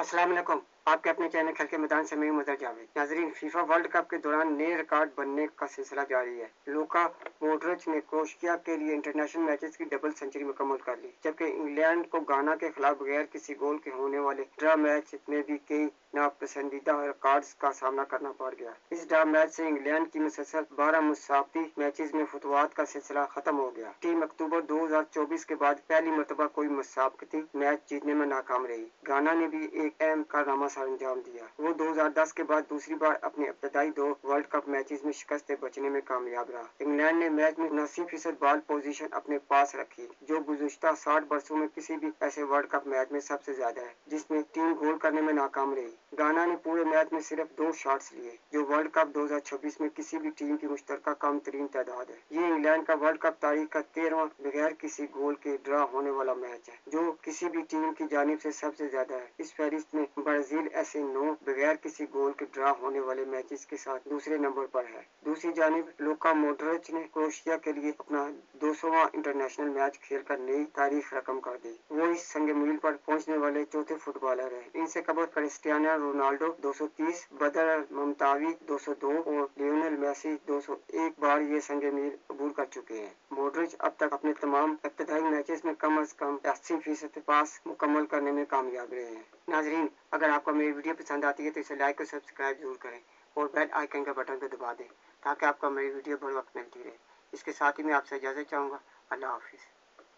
अस्सलाम वालेकुम। आपके अपने चैनल खेल के मैदान से मैं मदर जावेद। नाजरीन, फीफा वर्ल्ड कप के दौरान नए रिकॉर्ड बनने का सिलसिला जारी है। लूका मॉड्रिच ने क्रोएशिया के लिए इंटरनेशनल मैचेस की डबल सेंचुरी मुकम्मल कर ली, जबकि इंग्लैंड को गाना के खिलाफ बगैर किसी गोल के होने वाले ड्रा मैच में भी कई नापसंदीदा रिकॉर्ड्स का सामना करना पड़ गया। इस ड्रा मैच से इंग्लैंड की मुसलसल 12 मुसाफती मैचेस में फुतवात का सिलसिला खत्म हो गया। टीम अक्टूबर 2024 के बाद पहली मरतबा कोई मुसाफती मैच जीतने में नाकाम रही। गाना ने भी एक अहम कारनामा सर अंजाम दिया। वो 2010 के बाद दूसरी बार अपने इब्तदाई 2 वर्ल्ड कप मैचेस में शिकस्त से बचने में कामयाब रहा। इंग्लैंड ने मैच में 79% बॉल पोजीशन अपने पास रखी, जो गुज़िश्ता 60 वर्षों में किसी भी ऐसे वर्ल्ड कप मैच में सबसे ज्यादा है, जिसमें टीम गोल करने में नाकाम रही। गाना ने पूरे मैच में सिर्फ 2 शॉट्स लिए, जो वर्ल्ड कप 2026 में किसी भी टीम की मुश्तरका कम तरीन तादाद है। ये इंग्लैंड का वर्ल्ड कप तारीख का 13वां बगैर किसी गोल के ड्रा होने वाला मैच है, जो किसी भी टीम की जानिब से सबसे ज्यादा है। इस फहरिस्त में ब्राजील ऐसे 9 बगैर किसी गोल के ड्रा होने वाले मैचेस के साथ दूसरे नंबर पर है। दूसरी जानिब लूका मॉड्रिच ने क्रोएशिया के लिए अपना 200वां इंटरनेशनल मैच खेलकर नई तारीख रकम कर दी। वो इस संग मील पर पहुंचने वाले चौथे फुटबॉलर है। इनसे कबल क्रिस्टियानो रोनाल्डो 230, बदर मुमतावी 202 और लियोनेल मेसी 201 बार ये संग मील अबूर कर चुके हैं। मॉड्रिच अब तक अपने तमाम इब्तदाई मैचेस में कम से कम 80% पास मुकम्मल करने में कामयाब रहे हैं। नाजरीन, अगर आपको मेरी वीडियो पसंद आती है तो इसे लाइक और सब्सक्राइब जरूर करें और बेल आइकन के बटन को दबा दें, ताकि आपको मेरी वीडियो बर वक्त मिलती रहे। इसके साथ ही मैं आपसे इजाज़त चाहूँगा। अल्लाह हाफिज़।